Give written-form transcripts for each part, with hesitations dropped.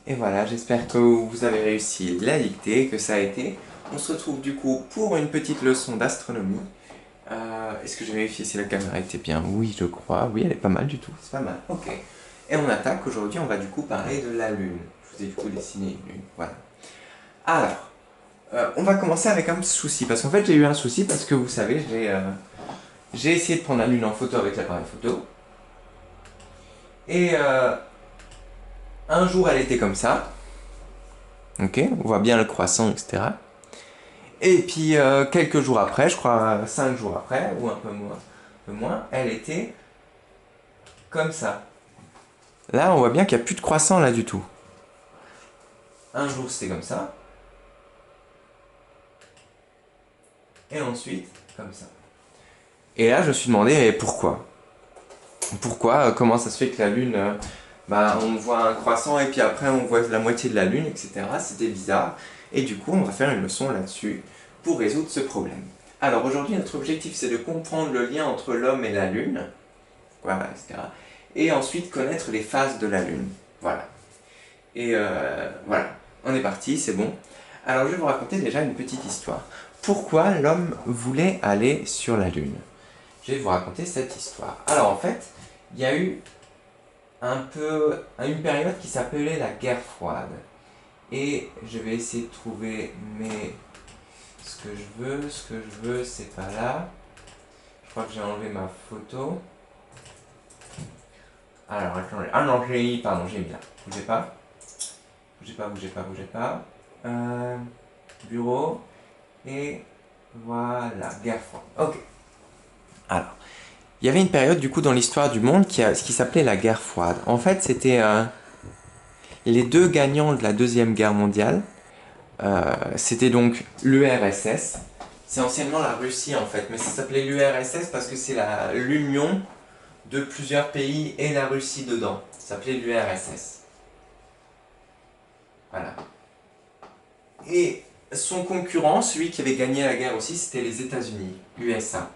Et voilà, j'espère que vous avez réussi la dictée, que ça a été. On se retrouve du coup pour une petite leçon d'astronomie. Est-ce que j'ai vérifié si la caméra était bien? Oui, je crois. Oui, elle est pas mal du tout. C'est pas mal. Ok. Et on attaque. Aujourd'hui, on va du coup parler de la Lune. Je vous ai du coup dessiné une Lune. Voilà. Alors, on va commencer avec un petit souci. Parce qu'en fait, j'ai eu un souci parce que vous savez, j'ai essayé de prendre la Lune en photo avec l'appareil photo. Et un jour, elle était comme ça. Ok, on voit bien le croissant, etc. Et puis quelques jours après, je crois 5 jours après, ou un peu moins, elle était comme ça. Là, on voit bien qu'il n'y a plus de croissant là du tout. Un jour c'était comme ça, et ensuite comme ça. Et là, je me suis demandé, mais pourquoi? Pourquoi? Comment ça se fait que la Lune, bah, on voit un croissant et puis après on voit la moitié de la Lune, etc. C'était bizarre. Et du coup, on va faire une leçon là-dessus pour résoudre ce problème. Alors aujourd'hui, notre objectif, c'est de comprendre le lien entre l'homme et la Lune, voilà, etc. Et ensuite connaître les phases de la Lune. Voilà. Et voilà, on est parti, c'est bon. Alors je vais vous raconter déjà une petite histoire. Pourquoi l'homme voulait aller sur la Lune? Je vais vous raconter cette histoire. Alors en fait, il y a eu une période qui s'appelait la guerre froide. Et je vais essayer de trouver ce que je veux. Ce que je veux, c'est pas là. Je crois que j'ai enlevé ma photo. Alors attendez. Ah non, pardon, j'ai mis là. Bougez pas. Bougez pas, bougez pas, bougez pas. Bureau. Et voilà, guerre froide. Ok. Alors, il y avait une période du coup dans l'histoire du monde qui s'appelait la guerre froide. En fait, c'était les deux gagnants de la Deuxième Guerre mondiale. C'était donc l'URSS. C'est anciennement la Russie en fait, mais ça s'appelait l'URSS parce que c'est l'union de plusieurs pays et la Russie dedans. Ça s'appelait l'URSS. Voilà. Et son concurrent, celui qui avait gagné la guerre aussi, c'était les États-Unis, USA.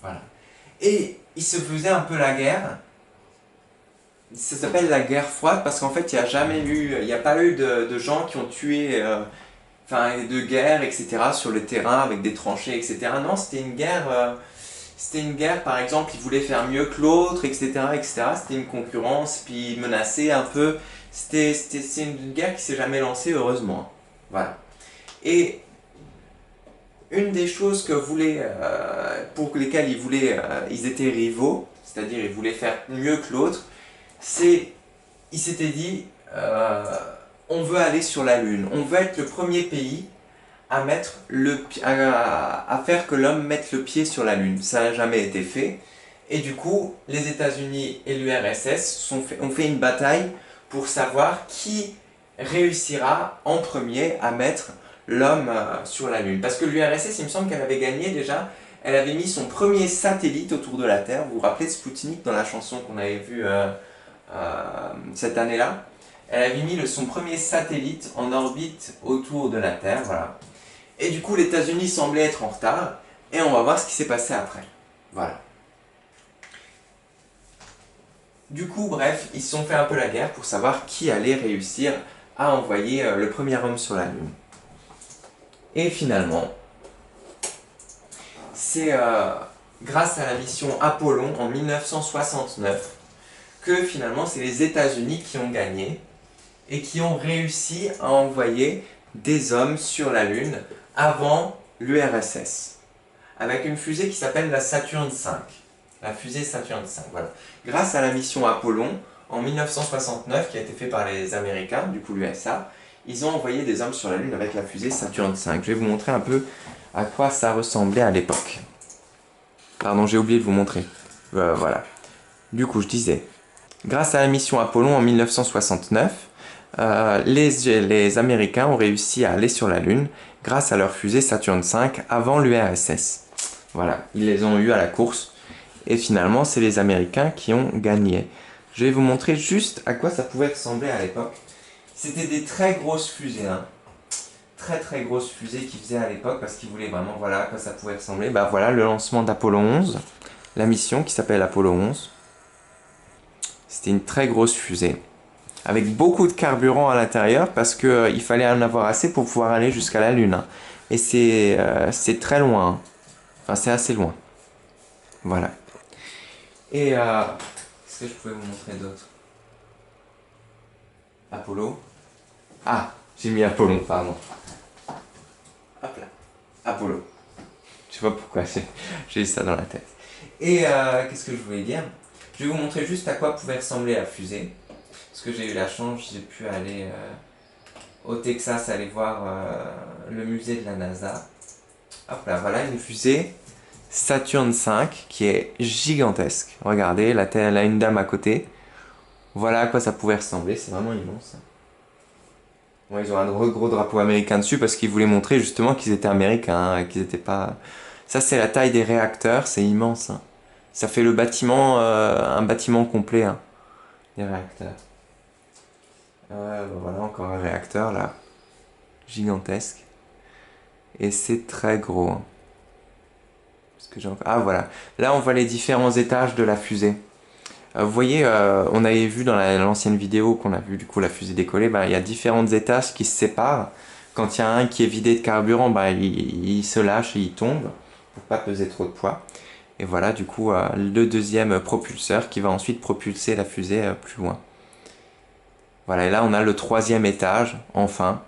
Voilà. Et il se faisait un peu la guerre. Ça s'appelle la guerre froide parce qu'en fait, il n'y a pas eu de gens qui ont tué, enfin, de guerre, etc. sur le terrain avec des tranchées, etc. Non, c'était une guerre, par exemple, ils voulaient faire mieux que l'autre, etc., etc. C'était une concurrence, puis ils menaçaient un peu. C'est une guerre qui s'est jamais lancée, heureusement. Voilà. Et une des choses pour lesquelles ils étaient rivaux, c'est-à-dire ils voulaient faire mieux que l'autre, ils s'étaient dit, on veut aller sur la Lune, on veut être le premier pays à faire que l'homme mette le pied sur la Lune. Ça n'a jamais été fait. Et du coup, les États-Unis et l'URSS ont fait une bataille pour savoir qui réussira en premier à mettre l'homme sur la Lune. Parce que l'URSS, il me semble qu'elle avait gagné déjà, elle avait mis son premier satellite autour de la Terre. Vous vous rappelez de Spoutnik dans la chanson qu'on avait vue cette année-là? Elle avait mis son premier satellite en orbite autour de la Terre, voilà. Et du coup, les États-Unis semblaient être en retard, et on va voir ce qui s'est passé après. Voilà. Du coup, bref, ils se sont fait un peu la guerre pour savoir qui allait réussir à envoyer le premier homme sur la Lune. Et finalement, c'est grâce à la mission Apollon en 1969 que finalement c'est les États-Unis qui ont gagné et qui ont réussi à envoyer des hommes sur la Lune avant l'URSS, avec une fusée qui s'appelle la Saturne V. La fusée Saturne V, voilà. Grâce à la mission Apollon, en 1969, qui a été faite par les Américains, du coup l'USA, ils ont envoyé des hommes sur la Lune avec la fusée Saturne V. Je vais vous montrer un peu à quoi ça ressemblait à l'époque. Pardon, j'ai oublié de vous montrer. Voilà. Du coup, je disais, grâce à la mission Apollon en 1969, les Américains ont réussi à aller sur la Lune grâce à leur fusée Saturne V avant l'URSS. Voilà, ils les ont eus à la course et finalement c'est les Américains qui ont gagné. Je vais vous montrer juste à quoi ça pouvait ressembler à l'époque. C'était des très grosses fusées, hein. Très très grosses fusées qu'ils faisaient à l'époque parce qu'ils voulaient vraiment, voilà à quoi ça pouvait ressembler. Bah voilà le lancement d'Apollo 11, la mission qui s'appelle Apollo 11. C'était une très grosse fusée. avec beaucoup de carburant à l'intérieur parce que il fallait en avoir assez pour pouvoir aller jusqu'à la Lune, hein. Et c'est très loin, hein. Enfin, c'est assez loin. Voilà. Et qu'est-ce que je pouvais vous montrer d'autre? Apollo. Ah, j'ai mis Apollon, pardon. Hop là. Apollo. Je sais pas pourquoi j'ai eu ça dans la tête. Et qu'est-ce que je voulais dire? Je vais vous montrer juste à quoi pouvait ressembler la fusée. Parce que j'ai eu la chance, j'ai pu aller au Texas, aller voir le musée de la NASA. Hop là, voilà une fusée Saturn V qui est gigantesque. Regardez, là elle a une dame à côté. Voilà à quoi ça pouvait ressembler, c'est vraiment immense. Bon, ils ont un gros drapeau américain dessus parce qu'ils voulaient montrer justement qu'ils étaient américains, hein, qu'ils étaient pas... Ça c'est la taille des réacteurs, c'est immense, hein. Ça fait le bâtiment, un bâtiment complet, hein, les réacteurs. Voilà encore un réacteur là, gigantesque. Et c'est très gros, hein. Parce que ah voilà, là on voit les différents étages de la fusée. Vous voyez, on avait vu dans l'ancienne vidéo qu'on a vu du coup la fusée décoller, bah, il y a différentes étages qui se séparent. Quand il y a un qui est vidé de carburant, bah, il se lâche et il tombe pour pas peser trop de poids. Et voilà du coup le deuxième propulseur qui va ensuite propulser la fusée plus loin. Voilà, et là on a le troisième étage, enfin.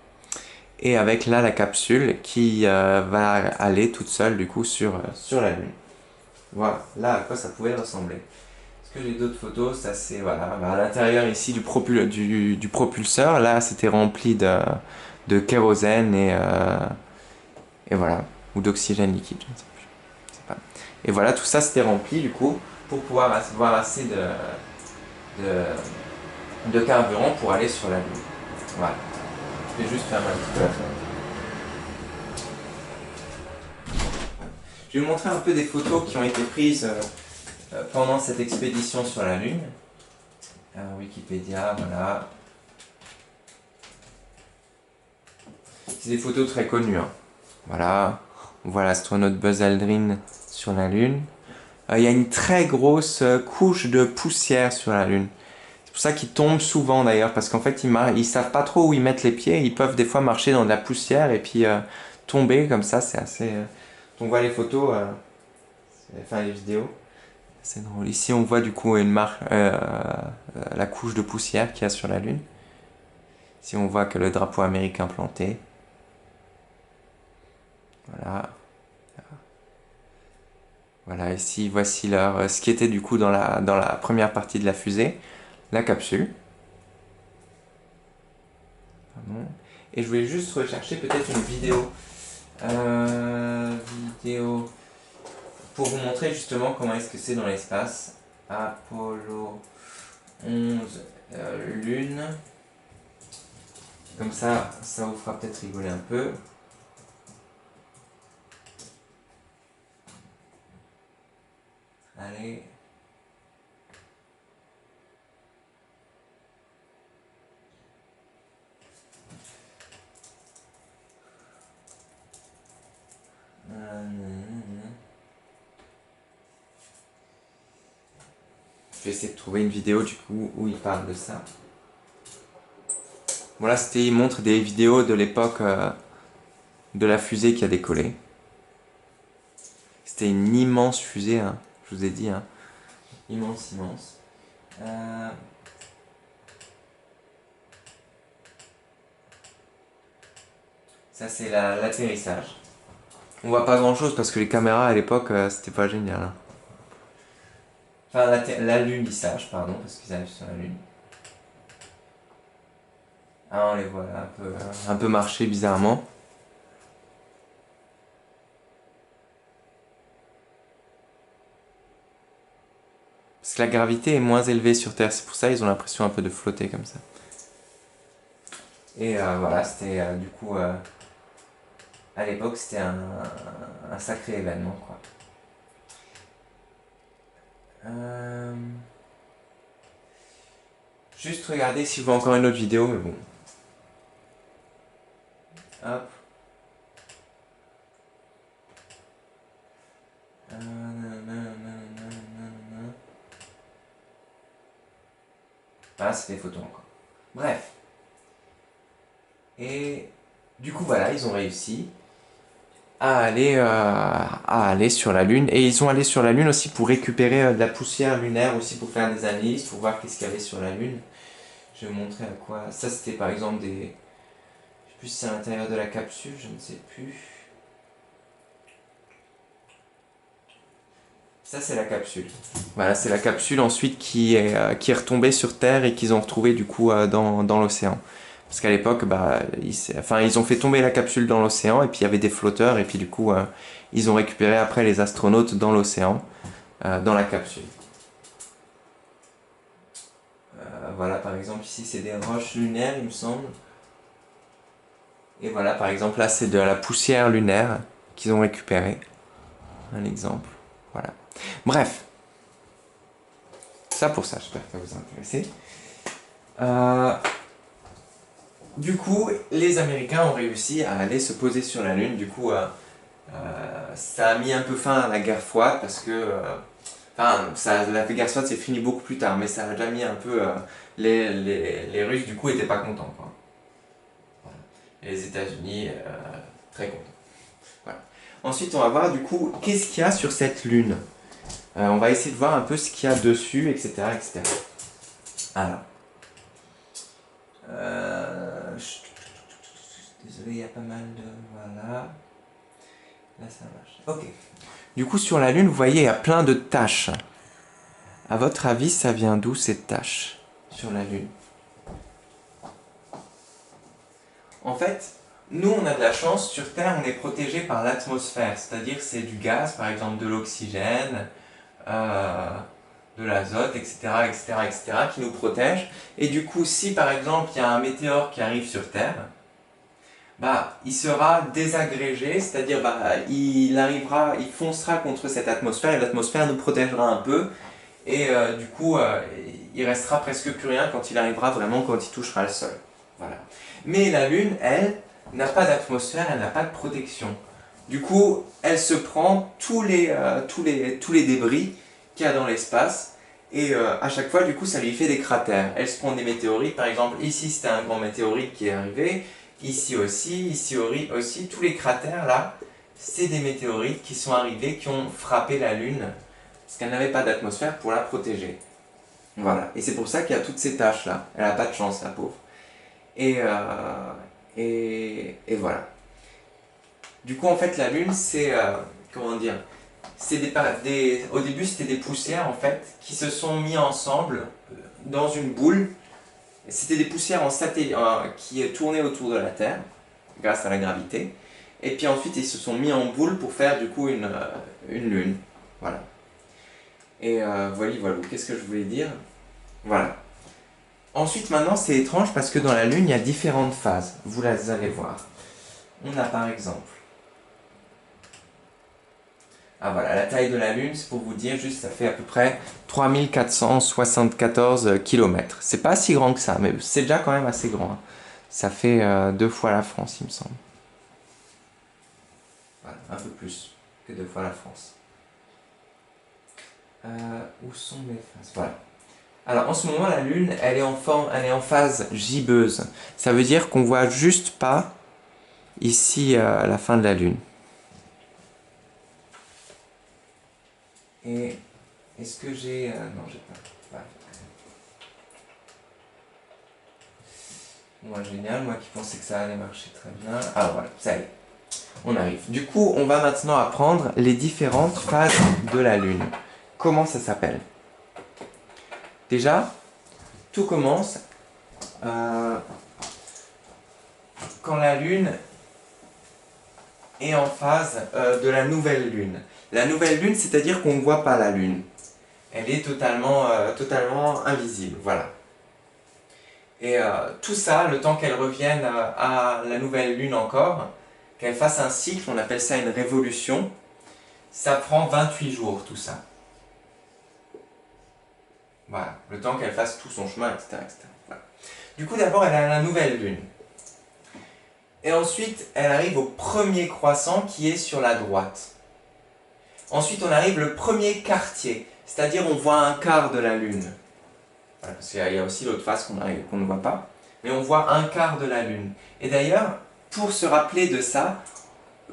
Et avec là la capsule qui va aller toute seule du coup sur la Lune. Voilà, là à quoi ça pouvait ressembler. Est-ce que j'ai d'autres photos? Ça c'est voilà, bah, à l'intérieur ici du propulseur, là c'était rempli de kérosène et voilà, ou d'oxygène liquide, je ne sais plus. Je sais pas. Et voilà, tout ça c'était rempli du coup pour pouvoir avoir assez de carburant pour aller sur la Lune. Voilà, je vais juste fermer un petit peu la fenêtre. Je vais vous montrer un peu des photos qui ont été prises pendant cette expédition sur la Lune. Wikipédia, voilà. C'est des photos très connues, hein. Voilà, on voit l'astronaute Buzz Aldrin sur la Lune. Il y a une très grosse couche de poussière sur la Lune. C'est pour ça qu'ils tombent souvent d'ailleurs, parce qu'en fait ils savent pas trop où ils mettent les pieds. Ils peuvent des fois marcher dans de la poussière et puis tomber comme ça, c'est assez... On voit les photos, enfin les vidéos. C'est drôle. Ici, on voit du coup la couche de poussière qu'il y a sur la Lune. Ici, on voit que le drapeau américain planté. Voilà. Voilà, ici, voici ce qui était du coup dans la première partie de la fusée, la capsule. Pardon. Et je voulais juste rechercher peut-être une vidéo. Vidéo pour vous montrer justement comment est-ce que c'est dans l'espace. Apollo 11 Lune. Comme ça vous fera peut-être rigoler un peu. Allez. Je vais essayer de trouver une vidéo du coup où il parle de ça. Voilà, il montre des vidéos de l'époque de la fusée qui a décollé. C'était une immense fusée, hein, je vous ai dit, hein. Immense, immense. Ça c'est l'atterrissage. On voit pas grand chose parce que les caméras à l'époque c'était pas génial, hein. Enfin l'alunissage, pardon, parce qu'ils arrivent sur la Lune. Ah, on les voit là, un peu marcher bizarrement. Parce que la gravité est moins élevée sur Terre, c'est pour ça ils ont l'impression un peu de flotter comme ça. Et voilà, c'était du coup, à l'époque, c'était un sacré événement, quoi. Juste regarder si je vois encore une autre vidéo, mais bon. Hop. Ah, c'est des photos encore. Bref. Et du coup, voilà, ils ont réussi à aller sur la Lune. Et ils sont allés sur la Lune aussi pour récupérer de la poussière lunaire, aussi pour faire des analyses, pour voir qu'est-ce qu'il y avait sur la Lune. Je vais vous montrer à quoi. Ça, c'était par exemple des... Je sais plus si c'est à l'intérieur de la capsule, je ne sais plus. Ça, c'est la capsule. Voilà, c'est la capsule ensuite qui est retombée sur Terre et qu'ils ont retrouvé du coup dans l'océan. Parce qu'à l'époque, bah, ils ont fait tomber la capsule dans l'océan et puis il y avait des flotteurs et puis du coup, ils ont récupéré après les astronautes dans l'océan, dans la capsule. Voilà, par exemple, ici, c'est des roches lunaires, il me semble. Et voilà, par exemple, là, c'est de la poussière lunaire qu'ils ont récupérée. Un exemple. Voilà. Bref. Ça pour ça, j'espère que ça vous a intéressé. Du coup, les Américains ont réussi à aller se poser sur la Lune. Du coup, ça a mis un peu fin à la guerre froide parce que... la guerre froide s'est finie beaucoup plus tard, mais ça a déjà mis un peu... les Russes, du coup, étaient pas contents, quoi. Voilà. Et les États-Unis, très contents. Voilà. Ensuite, on va voir, du coup, qu'est-ce qu'il y a sur cette Lune. On va essayer de voir un peu ce qu'il y a dessus, etc. etc. Alors... Désolé, il y a pas mal de... Voilà. Là, ça marche. Ok. Du coup, sur la Lune, vous voyez, il y a plein de taches. À votre avis, ça vient d'où ces taches sur la Lune? En fait, nous, on a de la chance. Sur Terre, on est protégé par l'atmosphère. C'est-à-dire, c'est du gaz, par exemple de l'oxygène, de l'azote, etc., etc., etc., qui nous protège. Et du coup, si par exemple, il y a un météore qui arrive sur Terre, bah, il sera désagrégé, c'est-à-dire il foncera contre cette atmosphère et l'atmosphère nous protégera un peu et du coup il restera presque plus rien quand il arrivera vraiment, quand il touchera le sol. Voilà. Mais la Lune, elle, n'a pas d'atmosphère, elle n'a pas de protection. Du coup, elle se prend tous les débris qu'il y a dans l'espace et à chaque fois, du coup, ça lui fait des cratères. Elle se prend des météorites, par exemple, ici c'était un grand météorite qui est arrivé. Ici aussi, tous les cratères là, c'est des météorites qui sont arrivés, qui ont frappé la Lune, parce qu'elle n'avait pas d'atmosphère pour la protéger. Voilà, et c'est pour ça qu'il y a toutes ces taches là. Elle n'a pas de chance, la pauvre. Et, et voilà. Du coup, en fait, la Lune, c'est, comment dire, au début, c'était des poussières en fait, qui se sont mis ensemble dans une boule. C'était des poussières en satellite qui tournaient autour de la Terre, grâce à la gravité. Et puis ensuite, ils se sont mis en boule pour faire du coup une lune. Voilà. Et voilà, qu'est-ce que je voulais dire? Voilà. Ensuite, maintenant, c'est étrange parce que dans la Lune, il y a différentes phases. Vous les allez voir. On a par exemple... Ah voilà, la taille de la Lune, c'est pour vous dire, juste, ça fait à peu près 3474 km. C'est pas si grand que ça, mais c'est déjà quand même assez grand. Hein. Ça fait 2 fois la France, il me semble. Voilà, un peu plus que 2 fois la France. Où sont mes phases? Voilà. Alors en ce moment, la Lune, elle est en phase gibbeuse. Ça veut dire qu'on voit juste pas ici la fin de la Lune. Et est-ce que j'ai... non, j'ai pas. Voilà. Bon, génial, moi qui pensais que ça allait marcher très bien. Ah voilà, ça y est. On arrive. Du coup, on va maintenant apprendre les différentes phases de la Lune. Comment ça s'appelle? Déjà, tout commence quand la Lune est en phase de la nouvelle Lune. La nouvelle Lune, c'est-à-dire qu'on ne voit pas la Lune. Elle est totalement invisible, voilà. Et tout ça, le temps qu'elle revienne à la nouvelle Lune encore, qu'elle fasse un cycle, on appelle ça une révolution, ça prend 28 jours, tout ça. Voilà, le temps qu'elle fasse tout son chemin, etc. etc. Voilà. Du coup, d'abord, elle a la nouvelle Lune. Et ensuite, elle arrive au premier croissant qui est sur la droite. Ensuite, on arrive le premier quartier, c'est-à-dire on voit un quart de la Lune. Voilà, parce qu'il y a aussi l'autre face qu'on ne voit pas. mais on voit un quart de la Lune. Et d'ailleurs, pour se rappeler de ça,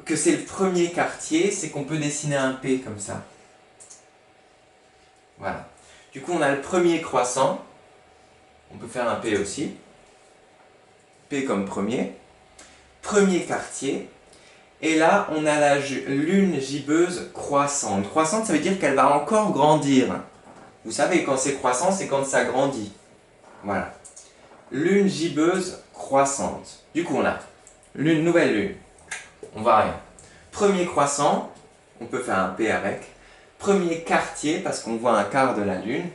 que c'est le premier quartier, c'est qu'on peut dessiner un P comme ça. Voilà. Du coup, on a le premier croissant. On peut faire un P aussi. P comme premier. Premier quartier. Et là, on a la lune gibbeuse croissante. Croissante, ça veut dire qu'elle va encore grandir. Vous savez, quand c'est croissant, c'est quand ça grandit. Voilà. Lune gibbeuse croissante. Du coup, on a lune, nouvelle lune. On voit rien. Premier croissant, on peut faire un P avec. Premier quartier, parce qu'on voit un quart de la lune.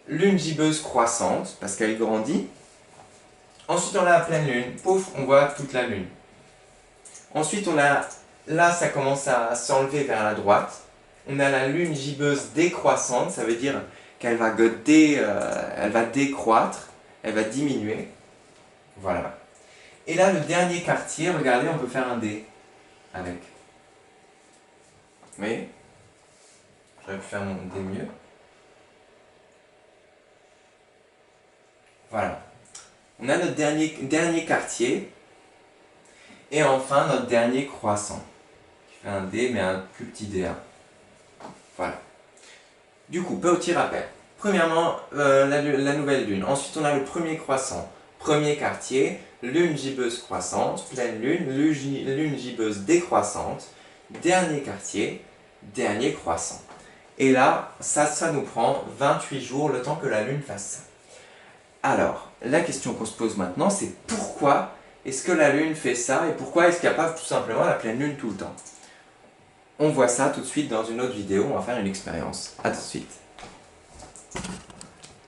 Lune gibbeuse croissante, parce qu'elle grandit. Ensuite, on a la pleine lune. Pouf, on voit toute la lune. Ensuite, on a, là, ça commence à s'enlever vers la droite. On a la lune gibbeuse décroissante, ça veut dire qu'elle va, elle va décroître, elle va diminuer. Voilà. Et là, le dernier quartier, regardez, on peut faire un D avec. Vous voyez? J'aurais pu faire mon D mieux. Voilà. On a notre dernier quartier. Et enfin, notre dernier croissant. Qui fait un D, mais un plus petit D1. Voilà. Du coup, petit rappel. Premièrement, la nouvelle lune. Ensuite, on a le premier croissant. Premier quartier, lune gibbeuse croissante, pleine lune, lune gibbeuse décroissante, dernier quartier, dernier croissant. Et là, ça nous prend 28 jours, le temps que la lune fasse ça. Alors, la question qu'on se pose maintenant, c'est pourquoi est-ce que la lune fait ça et pourquoi est-ce qu'il n'y a pas tout simplement la pleine lune tout le temps? On voit ça tout de suite dans une autre vidéo, on va faire une expérience. A tout de suite.